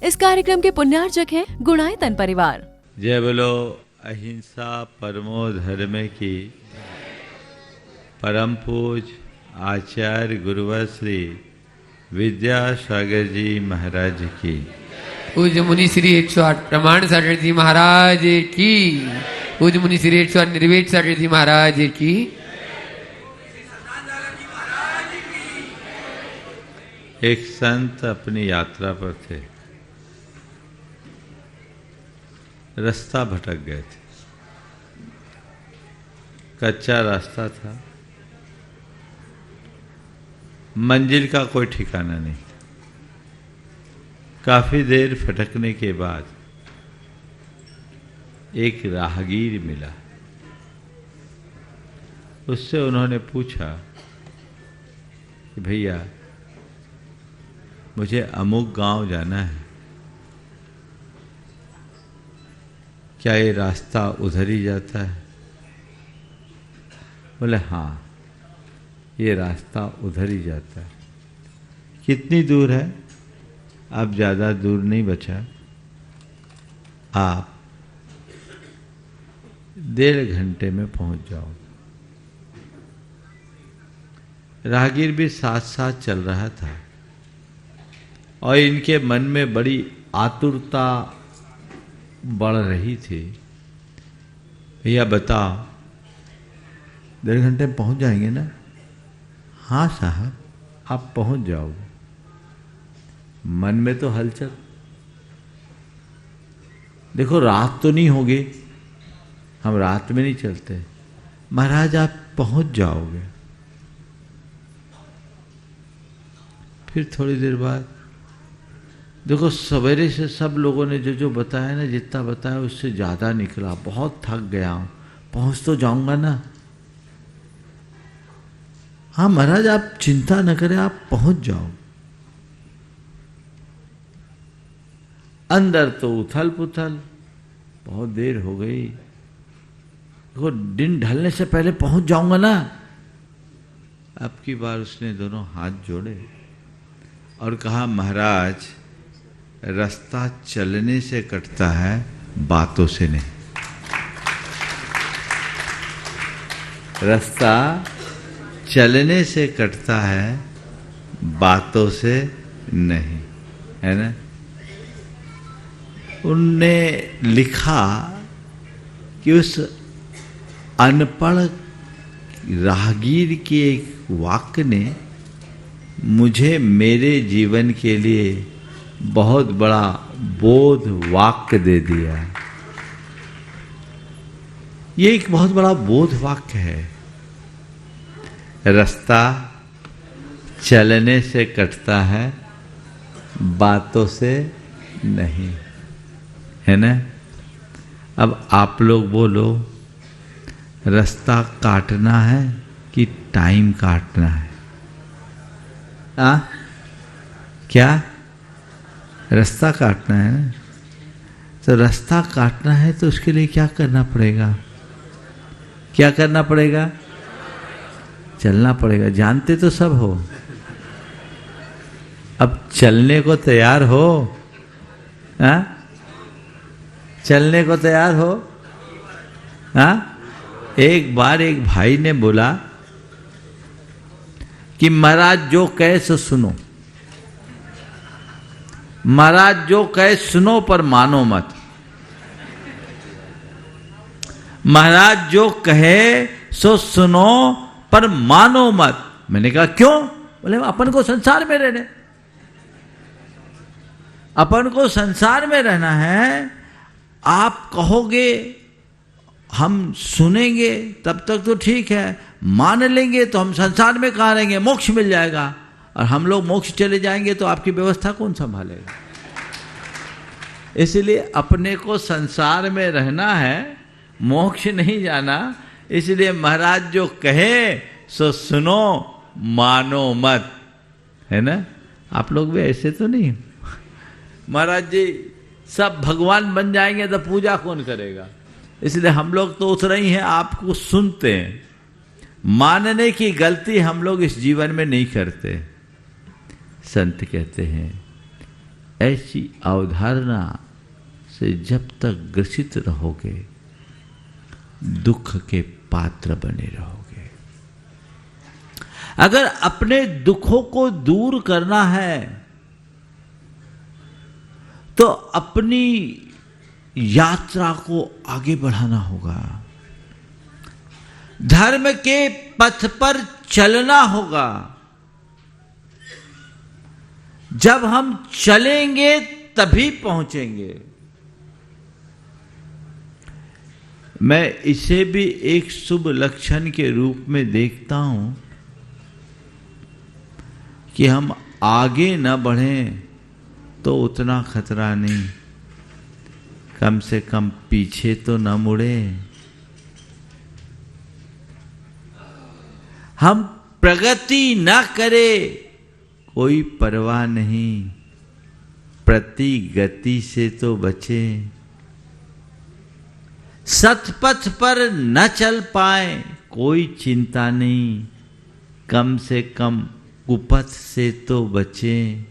इस कार्यक्रम के पुण्यार्चक हैं गुणायतन परिवार। जय बोलो अहिंसा परमो धर्म की परम पूज आचार्य गुरुवर श्री विद्यासागर जी महाराज की, पूज्य मुनि श्री 108 प्रमाण सागर जी महाराज की, पूज्य मुनि श्री 108 निर्वेद सागर जी महाराज की। एक संत अपनी यात्रा पर थे, रास्ता भटक गए थे, कच्चा रास्ता था, मंजिल का कोई ठिकाना नहीं। काफी देर भटकने के बाद एक राहगीर मिला। उससे उन्होंने पूछा कि भैया मुझे अमुक गांव जाना है, क्या ये रास्ता उधर ही जाता है? बोले हाँ, ये रास्ता उधर ही जाता है। कितनी दूर है? अब ज़्यादा दूर नहीं बचा, आप 1.5 घंटे में पहुंच जाओ। राहगीर भी साथ साथ चल रहा था और इनके मन में बड़ी आतुरता बढ़ रही थी। भैया बताओ 1.5 घंटे में पहुंच जाएंगे ना? हाँ साहब, आप पहुंच जाओगे। मन में तो हलचल, देखो रात तो नहीं होगी, हम रात में नहीं चलते। महाराज आप पहुंच जाओगे। फिर थोड़ी देर बाद देखो सवेरे से सब लोगों ने जो जो बताया ना, जितना बताया उससे ज्यादा निकला। बहुत थक गया हूं, पहुंच तो जाऊंगा ना। हाँ महाराज आप चिंता न करें, आप पहुंच जाओ। अंदर तो उथल पुथल, बहुत देर हो गई। देखो दिन ढलने से पहले पहुंच जाऊंगा ना। अब की बार उसने दोनों हाथ जोड़े और कहा महाराज रास्ता चलने से कटता है, बातों से नहीं। रास्ता चलने से कटता है, बातों से नहीं, है ना। उनने लिखा कि उस अनपढ़ राहगीर के एक वाक्य ने मुझे मेरे जीवन के लिए बहुत बड़ा बोध वाक्य दे दिया। ये एक बहुत बड़ा बोध वाक्य है। रास्ता चलने से कटता है, बातों से नहीं, है ना। अब आप लोग बोलो, रास्ता काटना है कि टाइम काटना है? क्या रास्ता काटना है ना? तो रास्ता काटना है तो उसके लिए क्या करना पड़ेगा? क्या करना पड़ेगा? चलना पड़ेगा। जानते तो सब हो। अब चलने को तैयार हो? चलने को तैयार हो? एक बार एक भाई ने बोला कि महाराज जो कहे सो सुनो, महाराज जो कहे सुनो पर मानो मत। महाराज जो कहे सो सुनो पर मानो मत। मैंने कहा क्यों? बोले अपन को संसार में रहने, अपन को संसार में रहना है। आप कहोगे हम सुनेंगे तब तक तो ठीक है, मान लेंगे तो हम संसार में कहाँ रहेंगे, मोक्ष मिल जाएगा। और हम लोग मोक्ष चले जाएंगे तो आपकी व्यवस्था कौन संभालेगा? इसलिए अपने को संसार में रहना है, मोक्ष नहीं जाना। इसलिए महाराज जो कहे सो सुनो, मानो मत, है ना। आप लोग भी ऐसे तो नहीं। महाराज जी सब भगवान बन जाएंगे तो पूजा कौन करेगा? इसलिए हम लोग तो उतरे ही हैं, आपको सुनते हैं। मानने की गलती हम लोग इस जीवन में नहीं करते। संत कहते हैं ऐसी अवधारणा से जब तक ग्रसित रहोगे, दुख के पात्र बने रहोगे। अगर अपने दुखों को दूर करना है तो अपनी यात्रा को आगे बढ़ाना होगा, धर्म के पथ पर चलना होगा। जब हम चलेंगे तभी पहुंचेंगे। मैं इसे भी एक शुभ लक्षण के रूप में देखता हूं कि हम आगे न बढ़ें तो उतना खतरा नहीं, कम से कम पीछे तो न मुड़े। हम प्रगति न करें, कोई परवाह नहीं, प्रति गति से तो बचे। सतपथ पर न चल पाए, कोई चिंता नहीं, कम से कम कुपथ से तो बचे।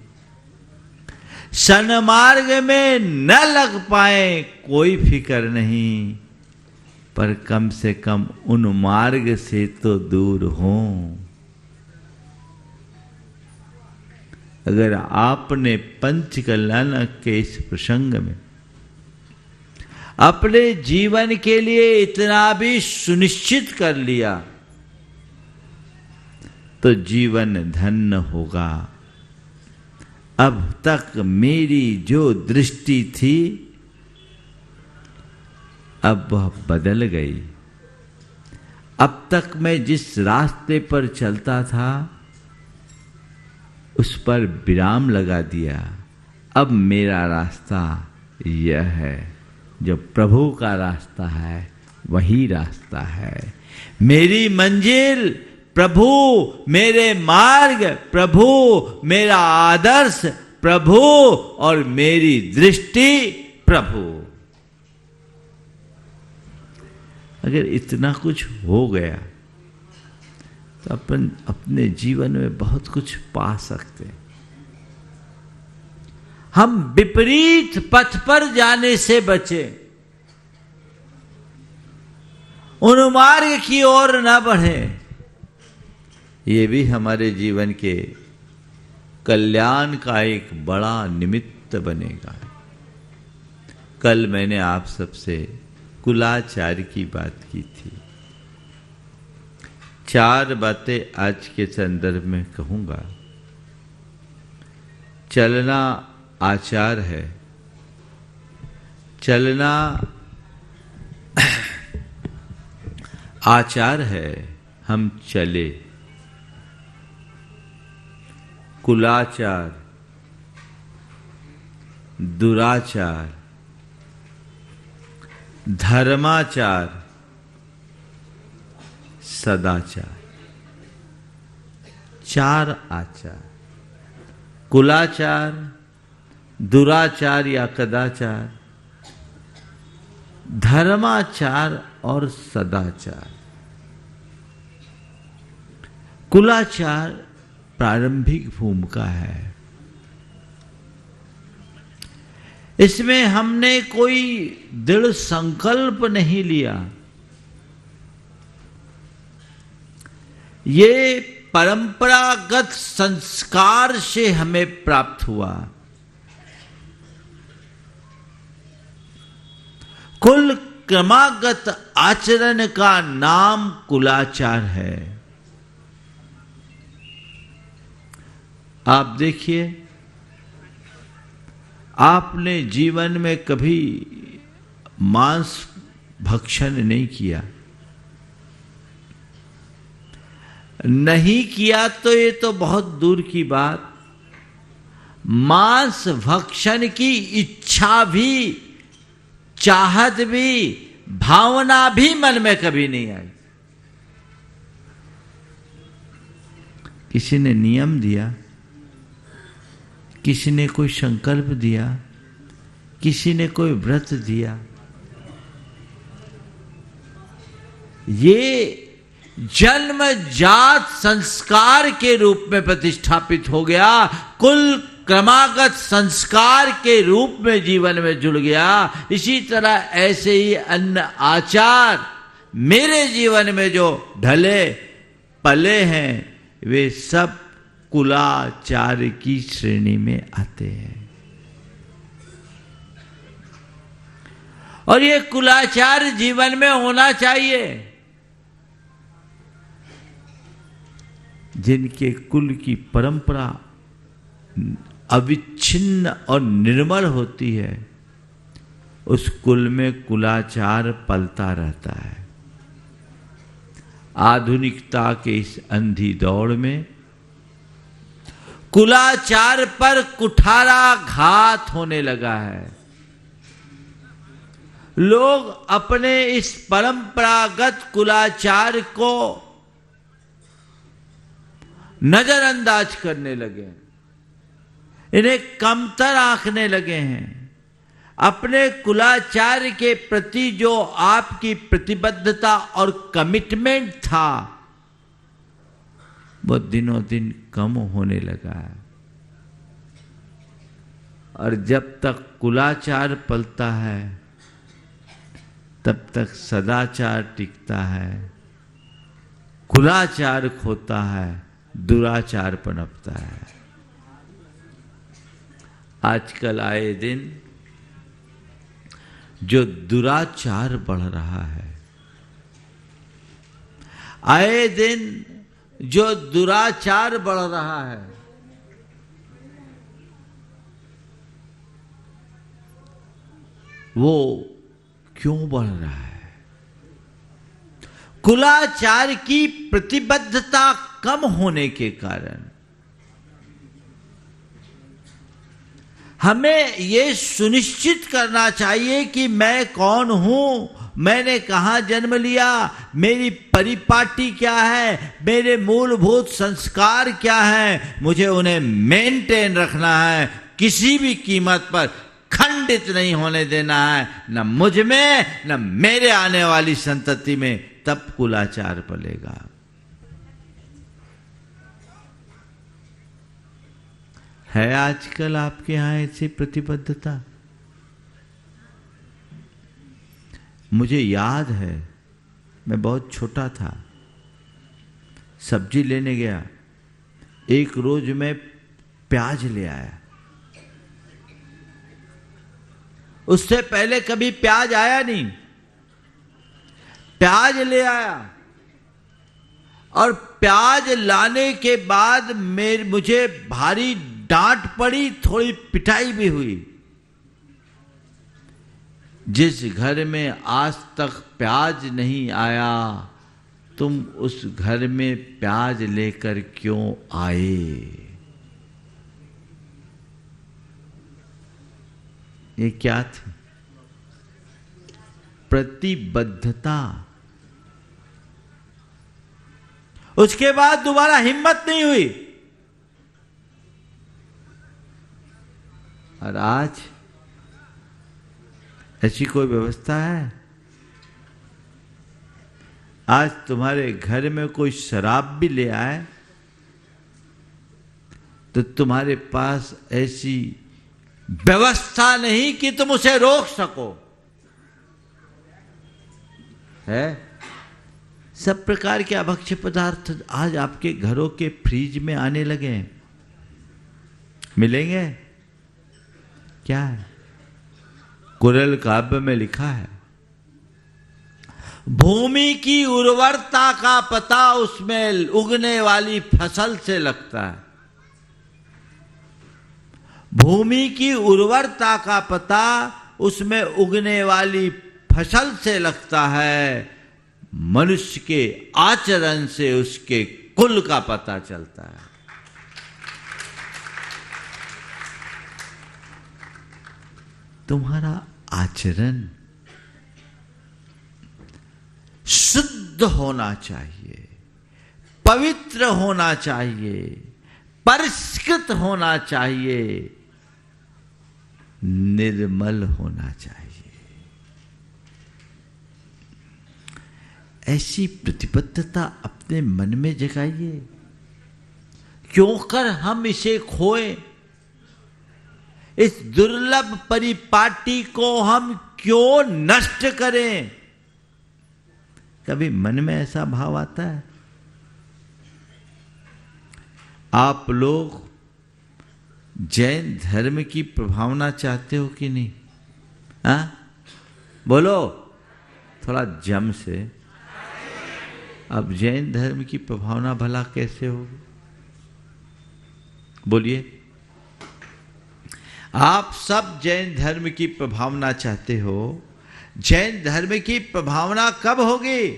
सन्मार्ग में न लग पाए, कोई फिक्र नहीं, पर कम से कम उन मार्ग से तो दूर हों। अगर आपने पंच कल्याण के इस प्रसंग में अपने जीवन के लिए इतना भी सुनिश्चित कर लिया तो जीवन धन्य होगा। अब तक मेरी जो दृष्टि थी अब वह बदल गई। अब तक मैं जिस रास्ते पर चलता था उस पर विराम लगा दिया। अब मेरा रास्ता यह है, जो प्रभु का रास्ता है वही रास्ता है। मेरी मंजिल प्रभु, मेरे मार्ग प्रभु, मेरा आदर्श प्रभु और मेरी दृष्टि प्रभु। अगर इतना कुछ हो गया तो अपन अपने जीवन में बहुत कुछ पा सकते हैं। हम विपरीत पथ पर जाने से बचे, उन मार्ग की ओर न बढ़े। ये भी हमारे जीवन के कल्याण का एक बड़ा निमित्त बनेगा। कल मैंने आप सबसे कुलाचार की बात की थी। 4 बातें आज के संदर्भ में कहूंगा। चलना आचार है, चलना आचार है, हम चले। कुलाचार, दुराचार, धर्माचार, सदाचार, 4 आचार। कुलाचार, दुराचार या कदाचार, धर्माचार और सदाचार। कुलाचार प्रारंभिक भूमिका है। इसमें हमने कोई दृढ़ संकल्प नहीं लिया, ये परंपरागत संस्कार से हमें प्राप्त हुआ। कुल क्रमागत आचरण का नाम कुलाचार है। आप देखिए, आपने जीवन में कभी मांस भक्षण नहीं किया, नहीं किया तो ये तो बहुत दूर की बात, मांस भक्षण की इच्छा भी, चाहत भी, भावना भी मन में कभी नहीं आई। किसी ने नियम दिया, किसी ने कोई संकल्प दिया, किसी ने कोई व्रत दिया, ये जन्मजात संस्कार के रूप में प्रतिष्ठापित हो गया। कुल क्रमागत संस्कार के रूप में जीवन में जुड़ गया, इसी तरह ऐसे ही अन्य आचार मेरे जीवन में जो ढले पले हैं वे सब कुलाचार की श्रेणी में आते हैं। और ये कुलाचार जीवन में होना चाहिए। जिनके कुल की परंपरा अविच्छिन्न और निर्मल होती है, उस कुल में कुलाचार पलता रहता है। आधुनिकता के इस अंधी दौड़ में कुलाचार पर कुठारा घात होने लगा है। लोग अपने इस परंपरागत कुलाचार को नजरअंदाज करने लगे, इन्हें कमतर आंकने लगे हैं। अपने कुलाचार के प्रति जो आपकी प्रतिबद्धता और कमिटमेंट था वो दिनों दिन कम होने लगा है। और जब तक कुलाचार पलता है तब तक सदाचार टिकता है, कुलाचार खोता है, दुराचार पनपता है। आजकल आए दिन जो दुराचार बढ़ रहा है, आए दिन जो दुराचार बढ़ रहा है, वो क्यों बढ़ रहा है? कुलाचार की प्रतिबद्धता कम होने के कारण। हमें ये सुनिश्चित करना चाहिए कि मैं कौन हूं, मैंने कहां जन्म लिया, मेरी परिपाटी क्या है, मेरे मूलभूत संस्कार क्या है, मुझे उन्हें मेंटेन रखना है, किसी भी कीमत पर खंडित नहीं होने देना है, न मुझ में न मेरे आने वाली संतति में। तब कुलाचार पलेगा। है आजकल आपके यहां ऐसी प्रतिबद्धता? मुझे याद है, मैं बहुत छोटा था, सब्जी लेने गया, एक रोज मैं प्याज ले आया। उससे पहले कभी प्याज आया नहीं, प्याज ले आया। और प्याज लाने के बाद मुझे भारी डांट पड़ी, थोड़ी पिटाई भी हुई। जिस घर में आज तक प्याज नहीं आया, तुम उस घर में प्याज लेकर क्यों आए? ये क्या थी? प्रतिबद्धता। उसके बाद दोबारा हिम्मत नहीं हुई। और आज ऐसी कोई व्यवस्था है? आज तुम्हारे घर में कोई शराब भी ले आए तो तुम्हारे पास ऐसी व्यवस्था नहीं कि तुम उसे रोक सको। है? सब प्रकार के अभक्ष्य पदार्थ आज आपके घरों के फ्रिज में आने लगे हैं। मिलेंगे? क्या है? कुरल काव्य में लिखा है, भूमि की उर्वरता का पता उसमें उगने वाली फसल से लगता है। भूमि की उर्वरता का पता उसमें उगने वाली फसल से लगता है। मनुष्य के आचरण से उसके कुल का पता चलता है। तुम्हारा आचरण शुद्ध होना चाहिए, पवित्र होना चाहिए, परिष्कृत होना चाहिए, निर्मल होना चाहिए। ऐसी प्रतिबद्धता अपने मन में जगाइए। क्यों कर हम इसे खोए? इस दुर्लभ परिपाटी को हम क्यों नष्ट करें? कभी मन में ऐसा भाव आता है? आप लोग जैन धर्म की प्रभावना चाहते हो कि नहीं? हाँ, बोलो थोड़ा जम से। अब जैन धर्म की प्रभावना भला कैसे होगी? बोलिए। आप सब जैन धर्म की प्रभावना चाहते हो। जैन धर्म की प्रभावना कब होगी?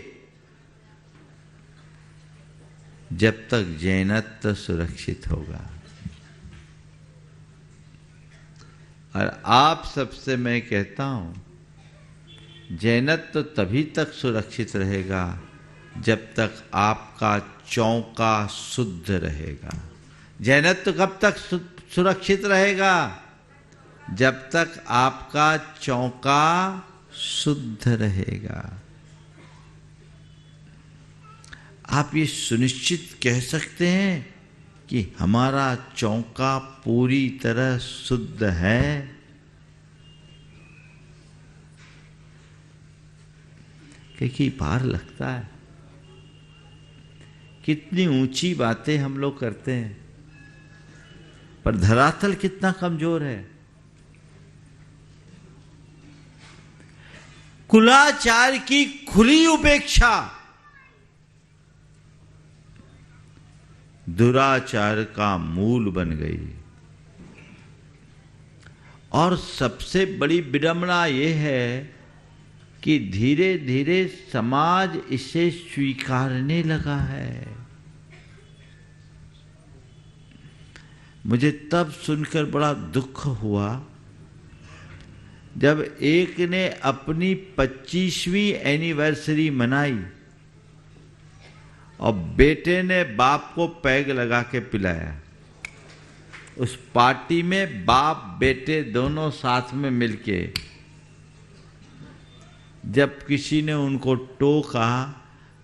जब तक जैनत्व सुरक्षित होगा। और आप सबसे मैं कहता हूं, जैनत्व तभी तक सुरक्षित रहेगा जब तक आपका चौका शुद्ध रहेगा। जैनत्व कब तक सुरक्षित रहेगा? जब तक आपका चौका शुद्ध रहेगा। आप ये सुनिश्चित कह सकते हैं कि हमारा चौका पूरी तरह शुद्ध है? कई बार लगता है कितनी ऊंची बातें हम लोग करते हैं, पर धरातल कितना कमजोर है। कुलाचार की खुली उपेक्षा दुराचार का मूल बन गई। और सबसे बड़ी विडंबना यह है कि धीरे धीरे समाज इसे स्वीकारने लगा है। मुझे तब सुनकर बड़ा दुख हुआ जब एक ने अपनी 25वीं एनिवर्सरी मनाई और बेटे ने बाप को पैग लगा के पिलाया। उस पार्टी में बाप बेटे दोनों साथ में मिलके, जब किसी ने उनको टोका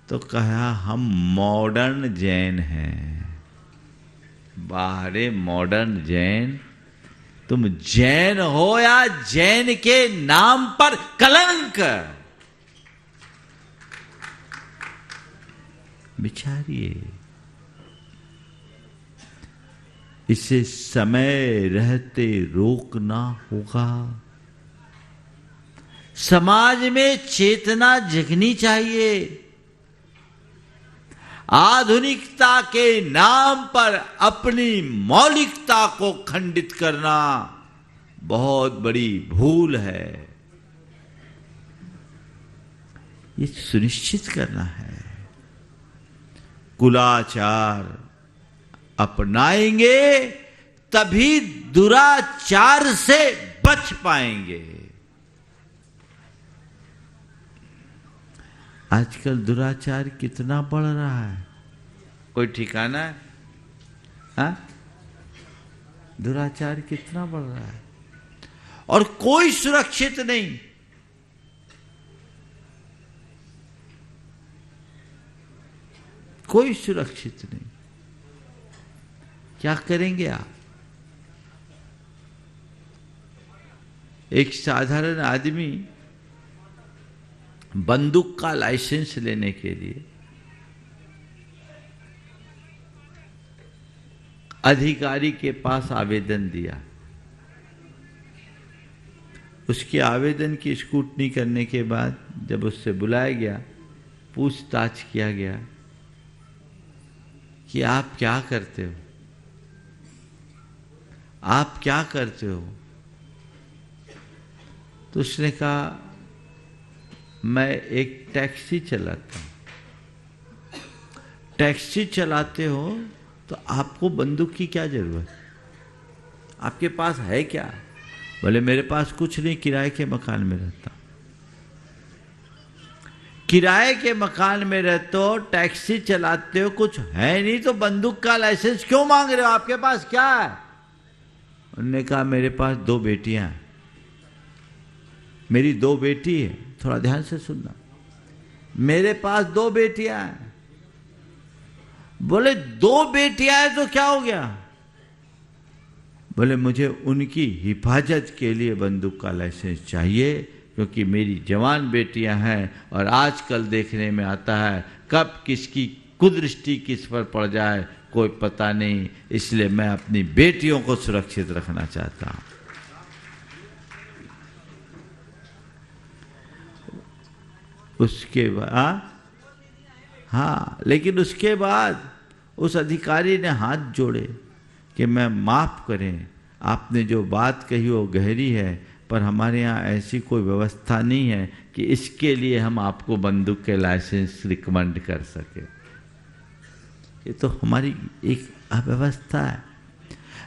तो कहा हम मॉडर्न जैन हैं। बाहरे मॉडर्न जैन, तुम जैन हो या जैन के नाम पर कलंक। बिचारिए, इसे समय रहते रोकना होगा। समाज में चेतना जगनी चाहिए। आधुनिकता के नाम पर अपनी मौलिकता को खंडित करना बहुत बड़ी भूल है। ये सुनिश्चित करना है। कुलाचार अपनाएंगे तभी दुराचार से बच पाएंगे। आजकल दुराचार कितना बढ़ रहा है, कोई ठिकाना है? हाँ? दुराचार कितना बढ़ रहा है और कोई सुरक्षित नहीं। कोई सुरक्षित नहीं। क्या करेंगे आप? एक साधारण आदमी बंदूक का लाइसेंस लेने के लिए अधिकारी के पास आवेदन दिया। उसके आवेदन की स्क्रूटनी करने के बाद जब उससे बुलाया गया, पूछताछ किया गया कि आप क्या करते हो, आप क्या करते हो? तो उसने कहा मैं एक टैक्सी चलाता हूं। टैक्सी चलाते हो तो आपको बंदूक की क्या जरूरत? आपके पास है क्या? बोले मेरे पास कुछ नहीं, किराए के मकान में रहता। किराए के मकान में रहते हो, टैक्सी चलाते हो, कुछ है नहीं तो बंदूक का लाइसेंस क्यों मांग रहे हो? आपके पास क्या है? उन्होंने कहा मेरे पास 2 बेटियां हैं। मेरी 2 बेटी है। थोड़ा ध्यान से सुनना। मेरे पास 2 बेटियां हैं। बोले 2 बेटियां हैं तो क्या हो गया? बोले मुझे उनकी हिफाजत के लिए बंदूक का लाइसेंस चाहिए, क्योंकि मेरी जवान बेटियां हैं और आजकल देखने में आता है कब किसकी कुदृष्टि किस पर पड़ जाए कोई पता नहीं, इसलिए मैं अपनी बेटियों को सुरक्षित रखना चाहता हूं। उसके बाद हाँ, लेकिन उसके बाद उस अधिकारी ने हाथ जोड़े कि मैं माफ़ करें, आपने जो बात कही वो गहरी है, पर हमारे यहाँ ऐसी कोई व्यवस्था नहीं है कि इसके लिए हम आपको बंदूक के लाइसेंस रिकमेंड कर सके। ये तो हमारी एक अव्यवस्था है।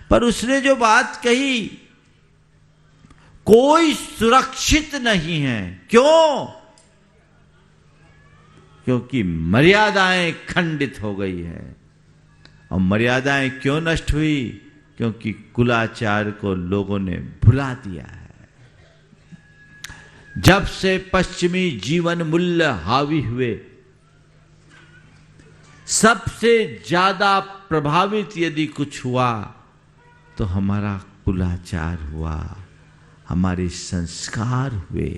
पर उसने जो बात कही, कोई सुरक्षित नहीं है। क्यों? क्योंकि मर्यादाएं खंडित हो गई है। और मर्यादाएं क्यों नष्ट हुई? क्योंकि कुलाचार को लोगों ने भुला दिया है। जब से पश्चिमी जीवन मूल्य हावी हुए, सबसे ज्यादा प्रभावित यदि कुछ हुआ तो हमारा कुलाचार हुआ, हमारे संस्कार हुए।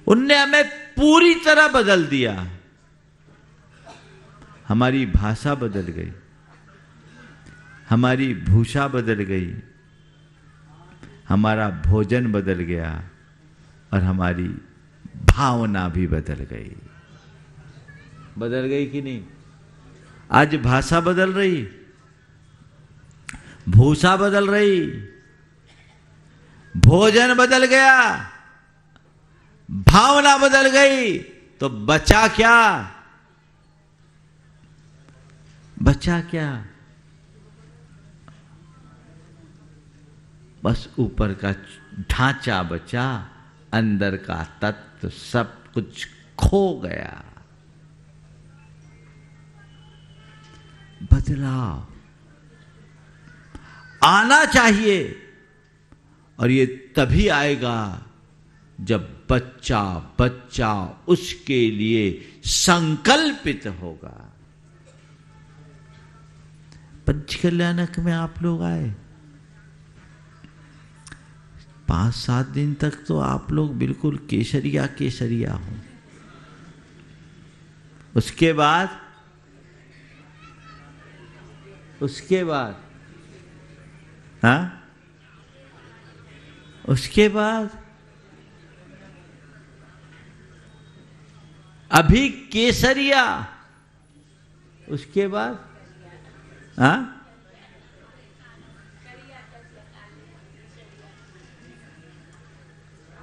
उनने हमें पूरी तरह बदल दिया। हमारी भाषा बदल गई, हमारी भूषा बदल गई, हमारा भोजन बदल गया और हमारी भावना भी बदल गई। बदल गई कि नहीं? आज भाषा बदल रही, भूषा बदल रही, भोजन बदल गया, भावना बदल गई, तो बचा क्या? बचा क्या? बस ऊपर का ढांचा बचा, अंदर का तत्व सब कुछ खो गया। बदलाव आना चाहिए, और ये तभी आएगा जब बच्चा बच्चा उसके लिए संकल्पित होगा। पंचकल्याणक में आप लोग आए, 5-7 दिन तक तो आप लोग बिल्कुल केसरिया केसरिया हो। उसके बाद हाँ, उसके बाद अभी केसरिया, उसके बाद हाँ,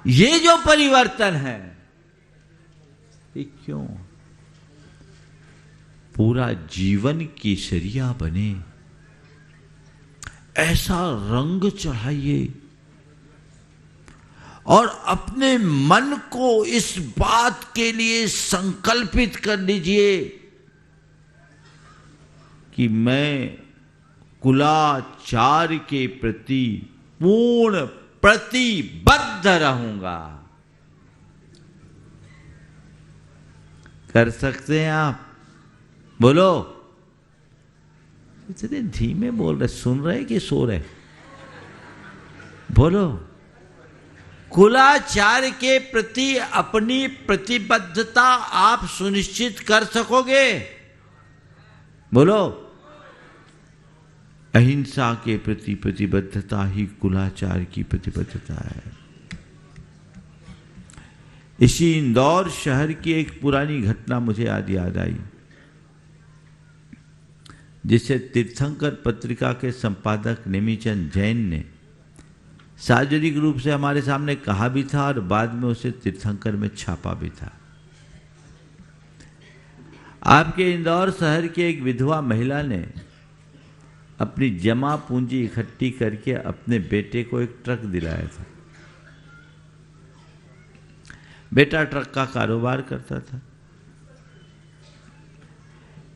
ये जो परिवर्तन है, ये क्यों? पूरा जीवन केसरिया बने, ऐसा रंग चढ़ाइए और अपने मन को इस बात के लिए संकल्पित कर लीजिए कि मैं कुलाचार के प्रति पूर्ण प्रतिबद्ध रहूंगा। कर सकते हैं आप? बोलो। इतने धीमे बोल रहे, सुन रहे कि सो रहे? बोलो। कुलाचार के प्रति अपनी प्रतिबद्धता आप सुनिश्चित कर सकोगे? बोलो। अहिंसा के प्रति प्रतिबद्धता ही कुलाचार की प्रतिबद्धता है। इसी इंदौर शहर की एक पुरानी घटना मुझे आज याद आई, जिसे तीर्थंकर पत्रिका के संपादक नेमीचंद जैन ने सार्वजनिक रूप से हमारे सामने कहा भी था और बाद में उसे तीर्थंकर में छापा भी था। आपके इंदौर शहर की एक विधवा महिला ने अपनी जमा पूंजी इकट्ठी करके अपने बेटे को एक ट्रक दिलाया था। बेटा ट्रक का कारोबार करता था।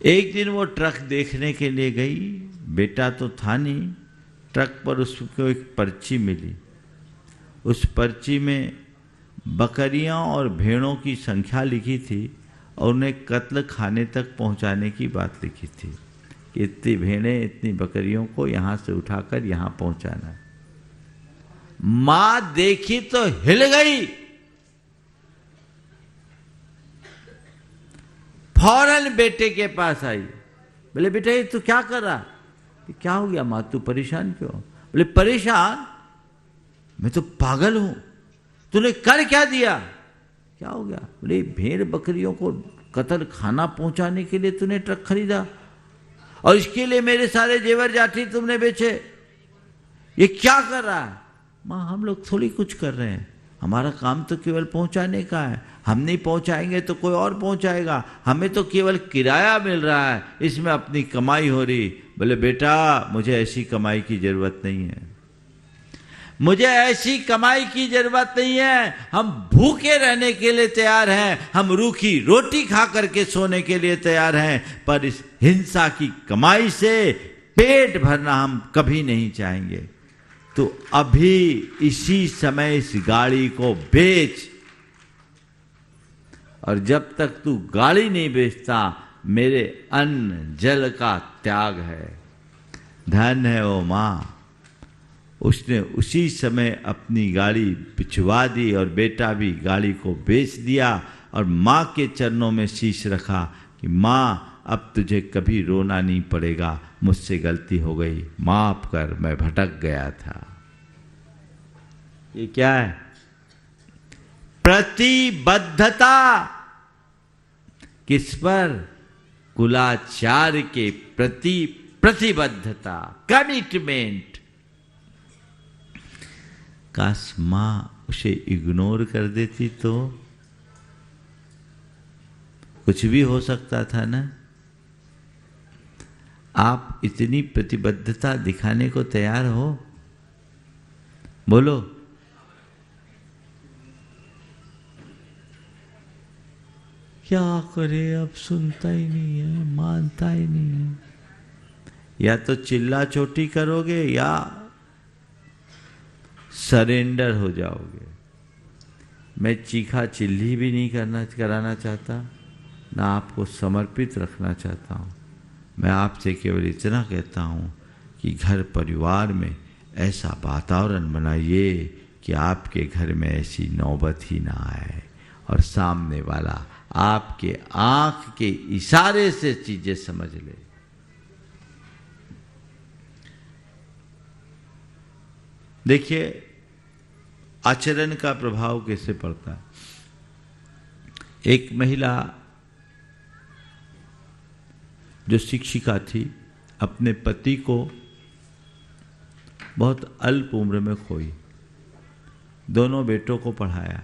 एक दिन वो ट्रक देखने के लिए गई, बेटा तो था नहीं। ट्रक पर उसको एक पर्ची मिली। उस पर्ची में बकरियां और भेड़ों की संख्या लिखी थी और उन्हें कत्ल खाने तक पहुंचाने की बात लिखी थी। कि इतनी भेड़ें, इतनी बकरियों को यहां से उठाकर यहां पहुंचाना। मां देखी तो हिल गई, फौरन बेटे के पास आई। बोले बेटा ये तू क्या कर रहा? क्या हो गया मां, तू परेशान क्यों? बोले परेशान? मैं तो पागल हूं, तूने कर क्या दिया? क्या हो गया? बोले भेड़ बकरियों को कतल खाना पहुंचाने के लिए तूने ट्रक खरीदा और इसके लिए मेरे सारे जेवर जाठी तुमने बेचे, ये क्या कर रहा है? मां हम लोग थोड़ी कुछ कर रहे हैं, हमारा काम तो केवल पहुंचाने का है, हम नहीं पहुंचाएंगे तो कोई और पहुंचाएगा, हमें तो केवल किराया मिल रहा है, इसमें अपनी कमाई हो रही। बोले बेटा मुझे ऐसी कमाई की जरूरत नहीं है, मुझे ऐसी कमाई की जरूरत नहीं है, हम भूखे रहने के लिए तैयार हैं, हम रूखी रोटी खा करके सोने के लिए तैयार हैं, पर इस हिंसा की कमाई से पेट भरना हम कभी नहीं चाहेंगे। तो अभी इसी समय इस गाड़ी को बेच, और जब तक तू गाड़ी नहीं बेचता मेरे अन्न जल का त्याग है। धन है वो मां, उसने उसी समय अपनी गाड़ी बिचवा दी और बेटा भी गाड़ी को बेच दिया और मां के चरणों में शीश रखा कि मां अब तुझे कभी रोना नहीं पड़ेगा, मुझसे गलती हो गई, माफ कर, मैं भटक गया था। ये क्या है? प्रतिबद्धता। किस पर? कुलाचार के प्रति प्रतिबद्धता, कमिटमेंट। काश मां उसे इग्नोर कर देती तो कुछ भी हो सकता था ना। आप इतनी प्रतिबद्धता दिखाने को तैयार हो? बोलो। क्या करे, अब सुनता ही नहीं है, मानता ही नहीं है। या तो चिल्ला चोटी करोगे या सरेंडर हो जाओगे। मैं चीखा चिल्ली भी नहीं कराना चाहता, ना आपको समर्पित रखना चाहता हूँ। मैं आपसे केवल इतना कहता हूँ कि घर परिवार में ऐसा वातावरण बनाइए कि आपके घर में ऐसी नौबत ही ना आए और सामने वाला आपके आंख के इशारे से चीजें समझ ले। देखिए आचरण का प्रभाव कैसे पड़ता है। एक महिला जो शिक्षिका थी अपने पति को बहुत अल्प उम्र में खोई, दोनों बेटों को पढ़ाया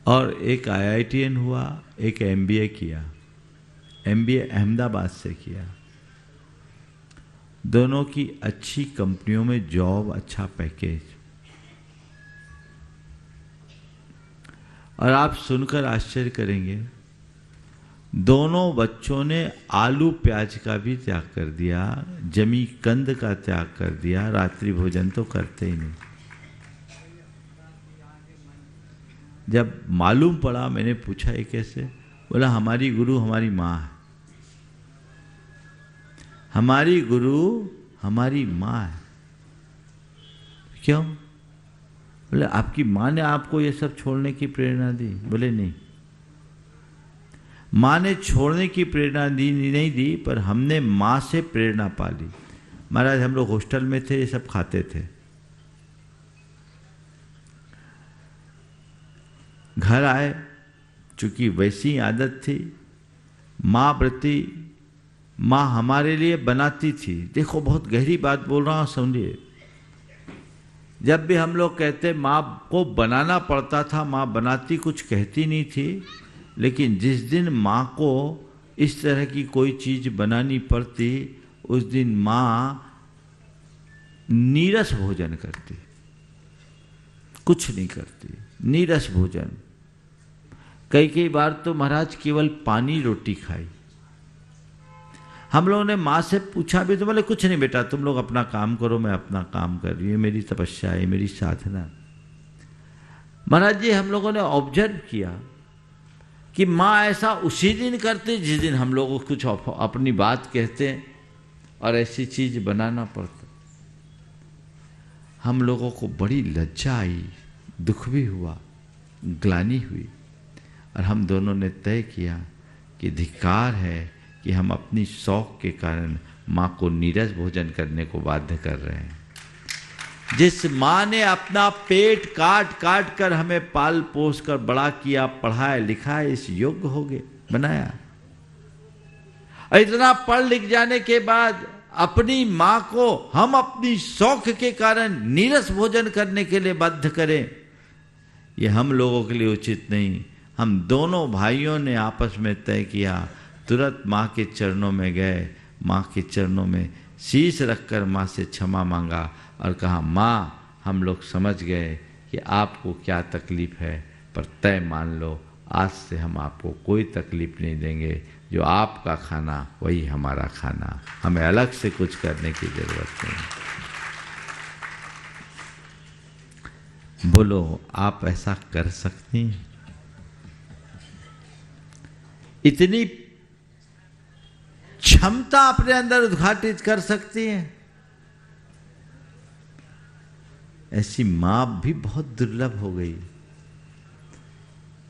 और एक IITN हुआ, एक MBA किया। MBA अहमदाबाद से किया। दोनों की अच्छी कंपनियों में जॉब, अच्छा पैकेज। और आप सुनकर आश्चर्य करेंगे, दोनों बच्चों ने आलू प्याज का भी त्याग कर दिया, जमी कंद का त्याग कर दिया, रात्रि भोजन तो करते ही नहीं। जब मालूम पड़ा, मैंने पूछा ये कैसे? बोला हमारी गुरु हमारी माँ है, हमारी गुरु हमारी माँ है। क्यों? बोले आपकी माँ ने आपको ये सब छोड़ने की प्रेरणा दी? बोले नहीं, माँ ने छोड़ने की प्रेरणा दी नहीं दी, पर हमने माँ से प्रेरणा पा ली। महाराज हम लोग हॉस्टल में थे, ये सब खाते थे, घर आए, चूंकि वैसी आदत थी, माँ व्रती, माँ हमारे लिए बनाती थी। देखो बहुत गहरी बात बोल रहा हूँ, समझिए। जब भी हम लोग कहते माँ को बनाना पड़ता था, माँ बनाती कुछ कहती नहीं थी, लेकिन जिस दिन माँ को इस तरह की कोई चीज बनानी पड़ती, उस दिन माँ नीरस भोजन करती, कुछ नहीं करती, नीरस भोजन। कई बार तो महाराज केवल पानी रोटी खाई। हम लोगों ने माँ से पूछा भी तो बोले कुछ नहीं बेटा, तुम लोग अपना काम करो, मैं अपना काम कर रही हूँ, मेरी तपस्या है, मेरी साधना। महाराज जी हम लोगों ने ऑब्जर्व किया, कि माँ ऐसा उसी दिन करते जिस दिन हम लोग कुछ अपनी बात कहते हैं और ऐसी चीज बनाना पड़ता। हम लोगों को बड़ी लज्जा आई, दुख भी हुआ, ग्लानि हुई, और हम दोनों ने तय किया कि धिक्कार है कि हम अपनी शौक के कारण माँ को नीरस भोजन करने को बाध्य कर रहे हैं। जिस माँ ने अपना पेट काट काट कर हमें पाल पोस कर बड़ा किया, पढ़ाया लिखाया, इस योग्य हो गए, बनाया, और इतना पढ़ लिख जाने के बाद अपनी माँ को हम अपनी शौक के कारण नीरस भोजन करने के लिए बाध्य करें, ये हम लोगों के लिए उचित नहीं। हम दोनों भाइयों ने आपस में तय किया, तुरंत माँ के चरणों में गए, माँ के चरणों में शीश रखकर माँ से क्षमा मांगा और कहा, माँ हम लोग समझ गए कि आपको क्या तकलीफ है, पर तय मान लो आज से हम आपको कोई तकलीफ नहीं देंगे, जो आपका खाना वही हमारा खाना, हमें अलग से कुछ करने की जरूरत नहीं। बोलो आप ऐसा कर सकती हैं? इतनी क्षमता अपने अंदर उद्घाटित कर सकती हैं? ऐसी मां भी बहुत दुर्लभ हो गई।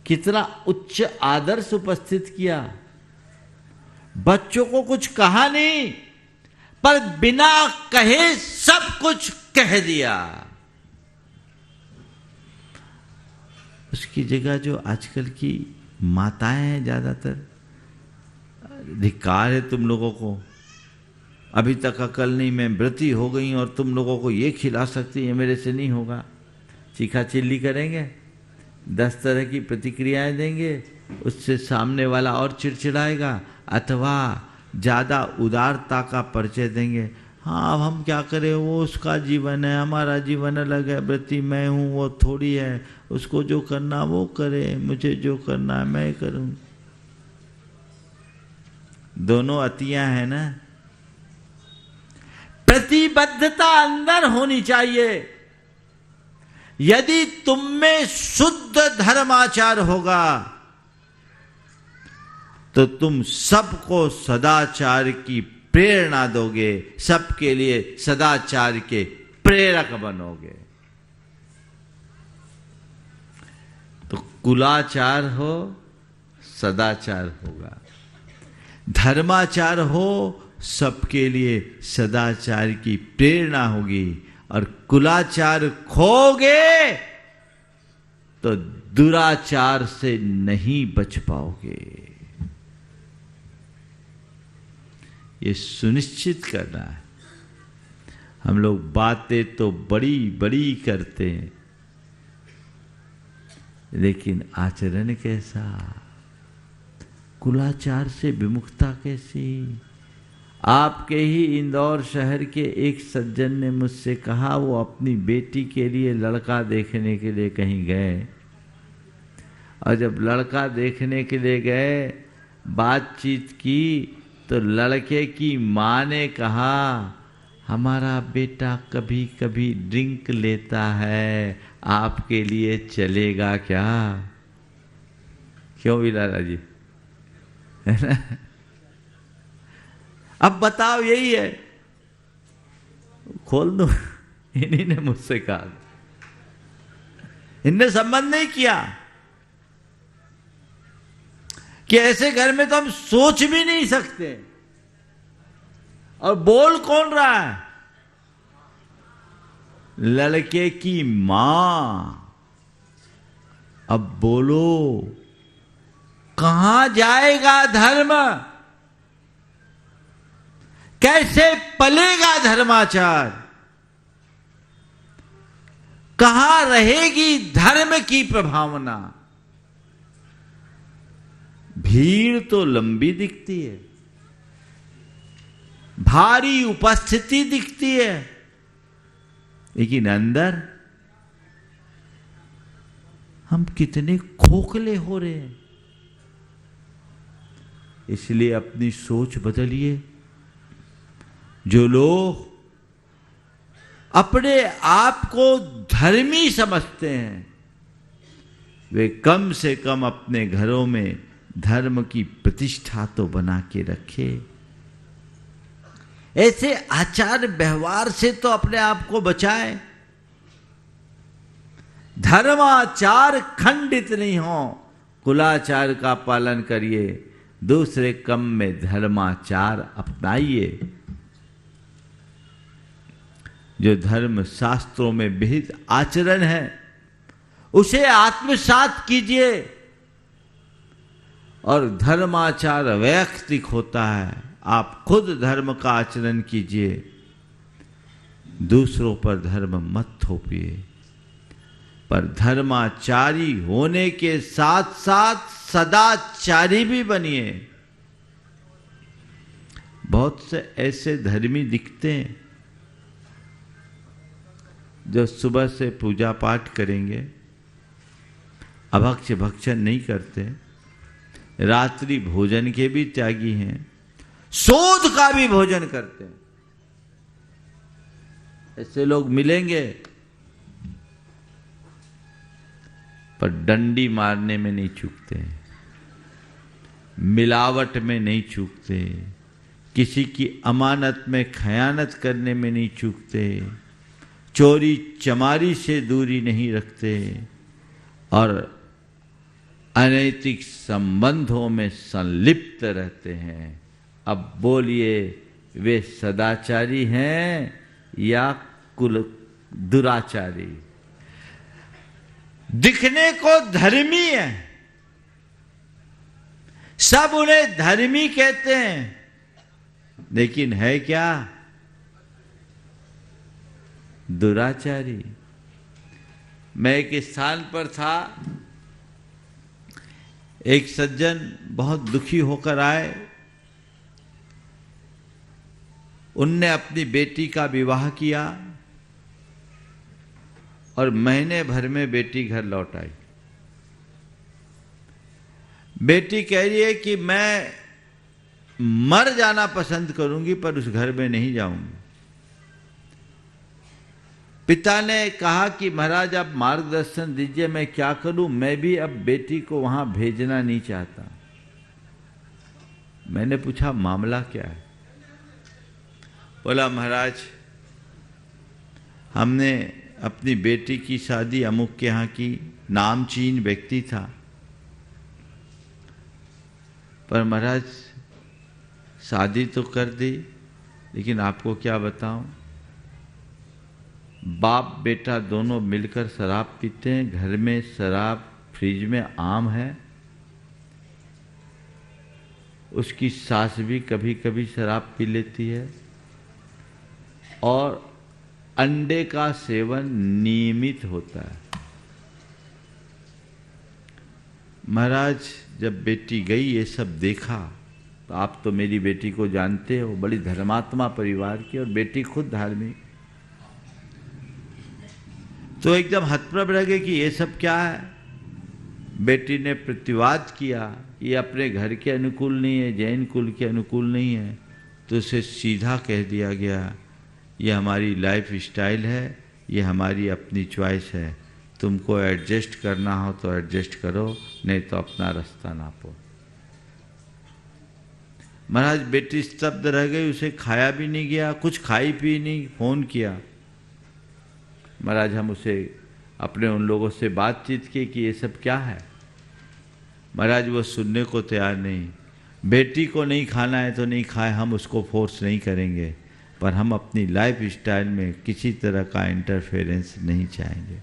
कितना उच्च आदर्श उपस्थित किया, बच्चों को कुछ कहा नहीं, पर बिना कहे सब कुछ कह दिया। उसकी जगह जो आजकल की माताएं हैं, ज्यादातर, धिक्कार है तुम लोगों को, अभी तक अकल नहीं, मैं व्रती हो गई और तुम लोगों को ये खिला सकती, ये मेरे से नहीं होगा। चीखा चिल्ली करेंगे, 10 तरह की प्रतिक्रियाएं देंगे, उससे सामने वाला और चिड़चिड़ाएगा, अथवा ज़्यादा उदारता का परिचय देंगे। हाँ अब हम क्या करें, वो उसका जीवन है, हमारा जीवन अलग है, व्रती मैं हूँ, वो थोड़ी है, उसको जो करना वो करे, मुझे जो करना है मैं करूँ। दोनों अतियां हैं ना। प्रतिबद्धता अंदर होनी चाहिए। यदि तुम में शुद्ध धर्माचार होगा तो तुम सबको सदाचार की प्रेरणा दोगे, सबके लिए सदाचार के प्रेरक बनोगे। तो कुलाचार हो, सदाचार होगा, धर्माचार हो, सबके लिए सदाचार की प्रेरणा होगी, और कुलाचार खोगे तो दुराचार से नहीं बच पाओगे। ये सुनिश्चित करना है। हम लोग बातें तो बड़ी बड़ी करते हैं, लेकिन आचरण कैसा, कुलाचार से विमुखता कैसी। आपके ही इंदौर शहर के एक सज्जन ने मुझसे कहा, वो अपनी बेटी के लिए लड़का देखने के लिए कहीं गए, और जब लड़का देखने के लिए गए, बातचीत की, तो लड़के की माँ ने कहा, हमारा बेटा कभी कभी ड्रिंक लेता है, आपके लिए चलेगा क्या? क्यों भी लाला जी, है ना? अब बताओ, यही है, खोल दो। इन्हीं ने मुझसे कहा, इनने संबंध नहीं किया कि ऐसे घर में तो हम सोच भी नहीं सकते। और बोल कौन रहा है? लड़के की मां। अब बोलो, कहां जाएगा धर्म? कैसे पलेगा धर्माचार? कहां रहेगी धर्म की प्रभावना? भीड़ तो लंबी दिखती है, भारी उपस्थिति दिखती है, लेकिन अंदर हम कितने खोखले हो रहे हैं। इसलिए अपनी सोच बदलिए। जो लोग अपने आप को धर्मी समझते हैं, वे कम से कम अपने घरों में धर्म की प्रतिष्ठा तो बना के रखे। ऐसे आचार व्यवहार से तो अपने आप को बचाए। धर्माचार खंडित नहीं हो, कुलाचार का पालन करिए, दूसरे कम में धर्माचार अपनाइए। जो धर्म शास्त्रों में विहित आचरण है उसे आत्मसात कीजिए। और धर्माचार वैयक्तिक होता है, आप खुद धर्म का आचरण कीजिए, दूसरों पर धर्म मत थोपिए। पर धर्माचारी होने के साथ साथ सदाचारी भी बनिए। बहुत से ऐसे धर्मी दिखते हैं जो सुबह से पूजा पाठ करेंगे, अभक्ष्य भक्षण नहीं करते, रात्रि भोजन के भी त्यागी हैं, शोध का भी भोजन करते हैं। ऐसे लोग मिलेंगे, पर डंडी मारने में नहीं चूकते, मिलावट में नहीं चूकते, किसी की अमानत में खयानत करने में नहीं चूकते, चोरी चमारी से दूरी नहीं रखते और अनैतिक संबंधों में संलिप्त रहते हैं। अब बोलिए, वे सदाचारी हैं या कुल दुराचारी? दिखने को धर्मी है, सब उन्हें धर्मी कहते हैं, लेकिन है क्या? दुराचारी। मैं एक स्थान पर था, एक सज्जन बहुत दुखी होकर आए। उनने अपनी बेटी का विवाह किया और महीने भर में बेटी घर लौट आई। बेटी कह रही है कि मैं मर जाना पसंद करूंगी पर उस घर में नहीं जाऊंगी। पिता ने कहा कि महाराज आप मार्गदर्शन दीजिए, मैं क्या करूं, मैं भी अब बेटी को वहां भेजना नहीं चाहता। मैंने पूछा मामला क्या है? बोला महाराज हमने अपनी बेटी की शादी अमुक के यहाँ की, नामचीन व्यक्ति था, पर महाराज शादी तो कर दी, लेकिन आपको क्या बताऊं, बाप बेटा दोनों मिलकर शराब पीते हैं, घर में शराब फ्रिज में आम है, उसकी सास भी कभी कभी शराब पी लेती है और अंडे का सेवन नियमित होता है। महाराज जब बेटी गई ये सब देखा, तो आप तो मेरी बेटी को जानते हो, बड़ी धर्मात्मा परिवार की और बेटी खुद धार्मिक, तो एकदम हतप्रभ रह गए कि ये सब क्या है। बेटी ने प्रतिवाद किया, ये अपने घर के अनुकूल नहीं है, जैन कुल के अनुकूल नहीं है, तो उसे सीधा कह दिया गया ये हमारी लाइफ स्टाइल है, ये हमारी अपनी चॉइस है, तुमको एडजस्ट करना हो तो एडजस्ट करो, नहीं तो अपना रास्ता नापो। महाराज बेटी स्तब्ध रह गई, उसे खाया भी नहीं गया, कुछ खाई पी नहीं। फोन किया महाराज, हम उसे अपने उन लोगों से बातचीत की कि ये सब क्या है। महाराज वो सुनने को तैयार नहीं। बेटी को नहीं खाना है तो नहीं खाए, हम उसको फोर्स नहीं करेंगे, पर हम अपनी लाइफ स्टाइल में किसी तरह का इंटरफेरेंस नहीं चाहेंगे।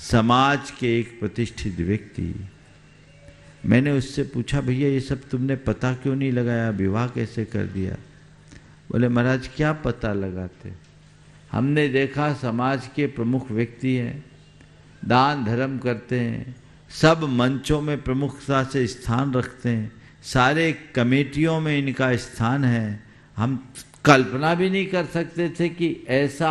समाज के एक प्रतिष्ठित व्यक्ति, मैंने उससे पूछा भैया ये सब तुमने पता क्यों नहीं लगाया, विवाह कैसे कर दिया? बोले महाराज क्या पता लगाते, हमने देखा समाज के प्रमुख व्यक्ति हैं, दान धर्म करते हैं, सब मंचों में प्रमुखता से स्थान रखते हैं, सारे कमेटियों में इनका स्थान है, हम कल्पना भी नहीं कर सकते थे कि ऐसा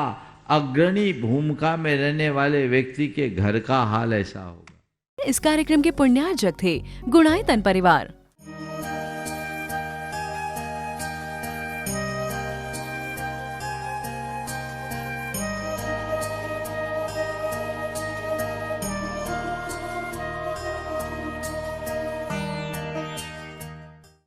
अग्रणी भूमिका में रहने वाले व्यक्ति के घर का हाल ऐसा होगा। इस कार्यक्रम के पुण्यार्जक थे गुणायतन परिवार।